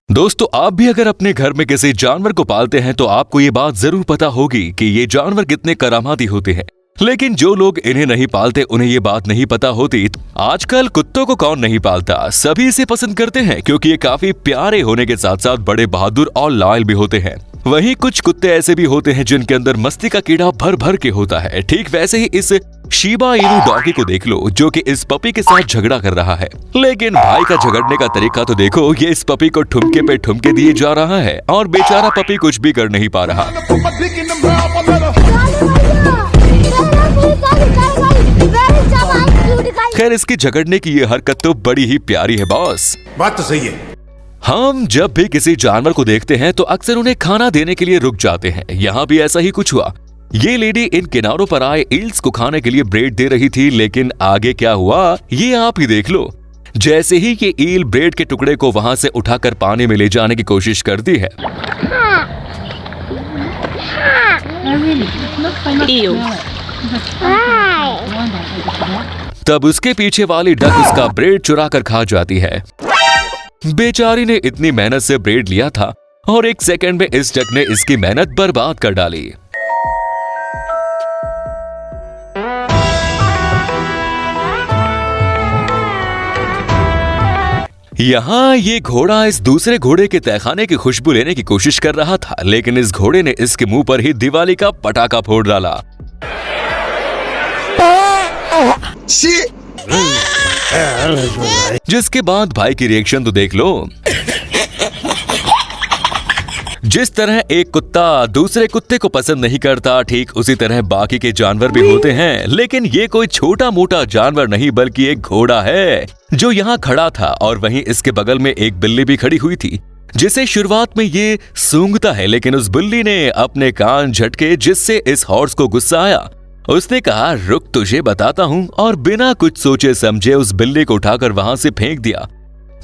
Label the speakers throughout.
Speaker 1: दोस्तों, आप भी अगर अपने घर में किसी जानवर को पालते हैं तो आपको ये बात जरूर पता होगी कि ये जानवर कितने करामाती होते हैं। लेकिन जो लोग इन्हें नहीं पालते उन्हें ये बात नहीं पता होती। आजकल कुत्तों को कौन नहीं पालता, सभी इसे पसंद करते हैं क्योंकि ये काफी प्यारे होने के साथ साथ बड़े बहादुर और लॉयल भी होते हैं। वहीं कुछ कुत्ते ऐसे भी होते हैं जिनके अंदर मस्ती का कीड़ा भर भर के होता है। ठीक वैसे ही इस शिबा इनु डॉगी को देख लो, जो कि इस पपी के साथ झगड़ा कर रहा है। लेकिन भाई का झगड़ने का तरीका तो देखो, ये इस पपी को ठुमके पे ठुमके दिए जा रहा है और बेचारा पपी कुछ भी कर नहीं पा रहा। खैर, इसकी झगड़ने की ये हरकत तो बड़ी ही प्यारी है बॉस।
Speaker 2: बात तो सही है।
Speaker 1: हम जब भी किसी जानवर को देखते हैं तो अक्सर उन्हें खाना देने के लिए रुक जाते हैं। यहाँ भी ऐसा ही कुछ हुआ। ये लेडी इन किनारों पर आए ईल्स को खाने के लिए ब्रेड दे रही थी, लेकिन आगे क्या हुआ ये आप ही देख लो। जैसे ही ये ईल ब्रेड के टुकड़े को वहां से उठाकर पानी में ले जाने की कोशिश करती है, तब उसके पीछे वाली डक उसका ब्रेड चुरा कर खा जाती है। बेचारी ने इतनी मेहनत से ब्रेड लिया था और एक सेकंड में इस डक ने इसकी मेहनत बर्बाद कर डाली। यहाँ ये घोड़ा इस दूसरे घोड़े के तहखाने की खुशबू लेने की कोशिश कर रहा था, लेकिन इस घोड़े ने इसके मुंह पर ही दिवाली का पटाखा फोड़ डाला। जिसके बाद भाई की रिएक्शन तो देख लो। जिस तरह एक कुत्ता दूसरे कुत्ते को पसंद नहीं करता, ठीक उसी तरह बाकी के जानवर भी होते हैं। लेकिन ये कोई छोटा मोटा जानवर नहीं बल्कि एक घोड़ा है जो यहाँ खड़ा था, और वहीं इसके बगल में एक बिल्ली भी खड़ी हुई थी जिसे शुरुआत में ये सूंघता है, लेकिन उस बिल्ली ने अपने कान झटके जिससे इस हॉर्स को गुस्सा आया। उसने कहा, रुक तुझे बताता हूँ, और बिना कुछ सोचे समझे उस बिल्ली को उठाकर वहां से फेंक दिया।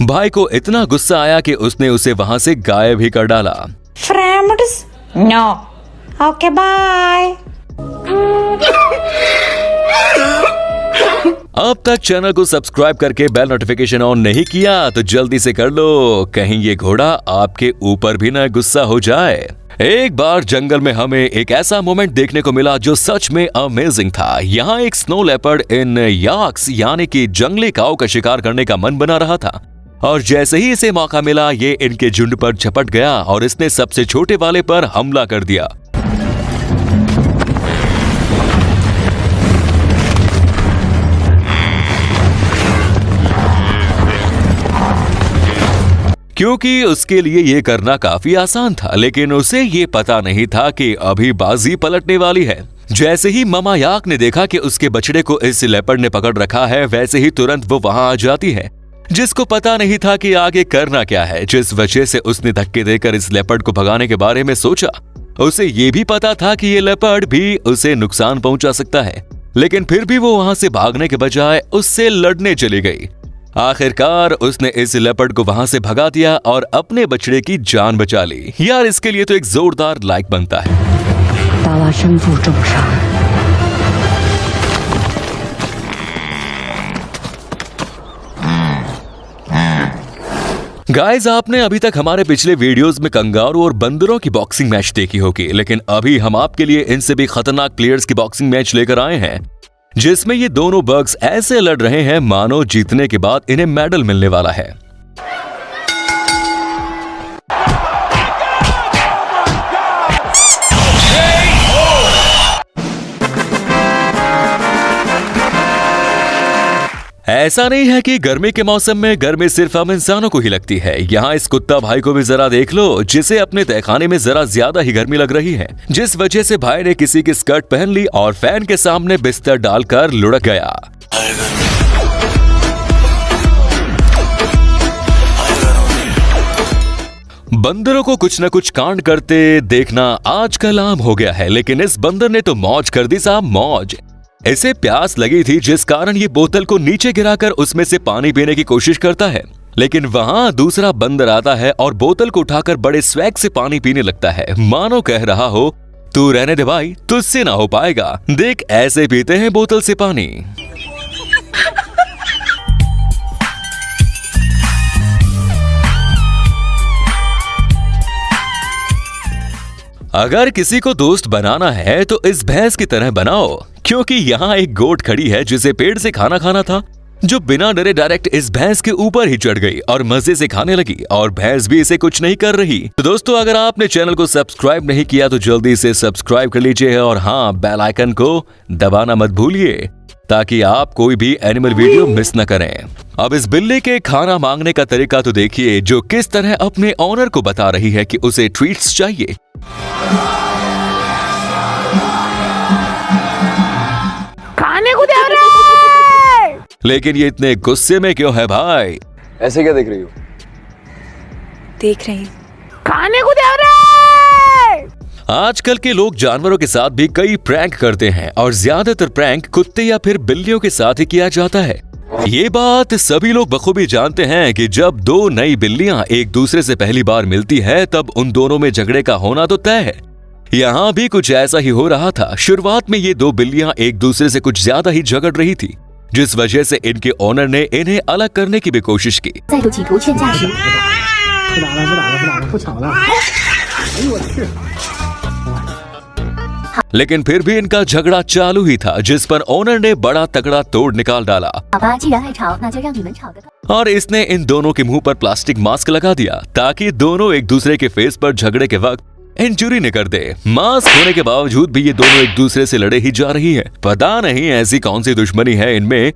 Speaker 1: भाई को इतना गुस्सा आया कि उसने उसे वहां से गायब ही कर डाला।
Speaker 3: Friends? No. Okay, bye.
Speaker 1: अब तक चैनल को सब्सक्राइब करके बेल नोटिफिकेशन ऑन नहीं किया तो जल्दी से कर लो, कहीं ये घोड़ा आपके ऊपर भी ना गुस्सा हो जाए। एक बार जंगल में हमें एक ऐसा मोमेंट देखने को मिला जो सच में अमेजिंग था। यहाँ एक स्नो लेपर्ड इन याक्स यानी कि जंगली काऊ का शिकार करने का मन बना रहा था, और जैसे ही इसे मौका मिला ये इनके झुंड पर झपट गया और इसने सबसे छोटे वाले पर हमला कर दिया। क्योंकि उसके लिए ये करना काफी आसान था, लेकिन उसे ये पता नहीं था कि अभी बाजी पलटने वाली है। जैसे ही मामा याक ने देखा कि उसके बछड़े को इस लेपर्ड ने पकड़ रखा है, वैसे ही तुरंत वो वहां आ जाती है। जिसको पता नहीं था कि आगे करना क्या है, जिस वजह से उसने धक्के देकर इस लेपर्ड को भगाने के बारे में सोचा। उसे ये भी पता था कि ये लेपर्ड भी उसे नुकसान पहुंचा सकता है, लेकिन फिर भी वो वहां से भागने के बजाय उससे लड़ने चली गई। आखिरकार उसने इस लेपर्ड को वहां से भगा दिया और अपने बछड़े की जान बचा ली। यार, इसके लिए तो एक जोरदार लाइक बनता है। गाइस, आपने अभी तक हमारे पिछले वीडियोस में कंगारू और बंदरों की बॉक्सिंग मैच देखी होगी, लेकिन अभी हम आपके लिए इनसे भी खतरनाक प्लेयर्स की बॉक्सिंग मैच लेकर आए हैं, जिसमें ये दोनों बग्स ऐसे लड़ रहे हैं मानो जीतने के बाद इन्हें मेडल मिलने वाला है। ऐसा नहीं है कि गर्मी के मौसम में गर्मी सिर्फ हम इंसानों को ही लगती है। यहाँ इस कुत्ता भाई को भी जरा देख लो, जिसे अपने तहखाने में जरा ज्यादा ही गर्मी लग रही है, जिस वजह से भाई ने किसी की स्कर्ट पहन ली और फैन के सामने बिस्तर डालकर लुढ़क गया। बंदरों को कुछ न कुछ कांड करते देखना आजकल आम हो गया है, लेकिन इस बंदर ने तो मौज कर दी साहब, मौज। इसे प्यास लगी थी, जिस कारण ये बोतल को नीचे गिराकर उसमें से पानी पीने की कोशिश करता है, लेकिन वहां दूसरा बंदर आता है और बोतल को उठाकर बड़े स्वैग से पानी पीने लगता है, मानो कह रहा हो, तू रहने दे भाई, तुझसे ना हो पाएगा, देख ऐसे पीते हैं बोतल से पानी। अगर किसी को दोस्त बनाना है तो इस भैंस की तरह बनाओ, क्योंकि यहाँ एक गोट खड़ी है जिसे पेड़ से खाना खाना था, जो बिना डरे डायरेक्ट इस भैंस के ऊपर ही चढ़ गई और मजे से खाने लगी, और भैंस भी इसे कुछ नहीं कर रही। तो दोस्तों, अगर आपने चैनल को सब्सक्राइब नहीं किया तो जल्दी से सब्सक्राइब कर लीजिए, और हाँ, बेल आइकन को दबाना मत भूलिए ताकि आप कोई भी एनिमल वीडियो मिस न करें। अब इस बिल्ली के खाना मांगने का तरीका तो देखिए, जो किस तरह अपने ऑनर को बता रही है कि उसे ट्रीट्स चाहिए।
Speaker 3: खाने को दे रे।
Speaker 1: लेकिन ये इतने गुस्से में क्यों है भाई?
Speaker 2: ऐसे क्या देख रही हो?
Speaker 4: देख रही हूँ।
Speaker 3: खाने को दे रे।
Speaker 1: आजकल के लोग जानवरों के साथ भी कई प्रैंक करते हैं, और ज्यादातर प्रैंक कुत्ते या फिर बिल्लियों के साथ ही किया जाता है। ये बात सभी लोग बखूबी जानते हैं कि जब दो नई बिल्लियां एक दूसरे से पहली बार मिलती है तब उन दोनों में झगड़े का होना तो तय है। यहाँ भी कुछ ऐसा ही हो रहा था। शुरुआत में ये दो बिल्लियां एक दूसरे से कुछ ज्यादा ही झगड़ रही थी, जिस वजह से इनके ओनर ने इन्हें अलग करने की भी कोशिश की।
Speaker 5: 再度企图劝架时，
Speaker 1: लेकिन फिर भी इनका झगड़ा चालू ही था, जिस पर ओनर ने बड़ा तगड़ा तोड़ निकाल डाला
Speaker 5: 好吧，既然爱吵，那就让你们吵个够。
Speaker 1: और इसने इन दोनों के मुंह पर प्लास्टिक मास्क लगा दिया ताकि दोनों एक दूसरे के फेस पर झगड़े के वक्त इंजुरी न कर दे। मास्क होने के बावजूद भी ये दोनों एक दूसरे से लड़े ही जा रही है। पता नहीं ऐसी कौन सी दुश्मनी है इनमें।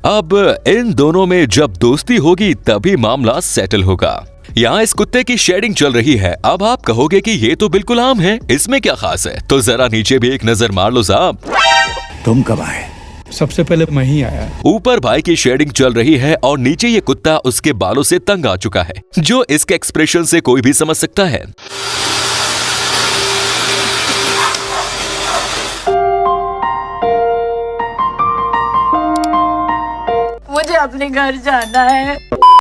Speaker 1: अब इन दोनों में जब दोस्ती होगी तभी मामला सेटल होगा। यहाँ इस कुत्ते की शेडिंग चल रही है। अब आप कहोगे कि ये तो बिल्कुल आम है, इसमें क्या खास है? तो जरा नीचे भी एक नजर मार लो साहब।
Speaker 6: तुम कब आए?
Speaker 7: सबसे पहले मैं ही आया।
Speaker 1: ऊपर भाई की शेडिंग चल रही है और नीचे ये कुत्ता उसके बालों से तंग आ चुका है, जो इसके एक्सप्रेशन से कोई भी समझ सकता है।
Speaker 3: मुझे अपने घर जाना है।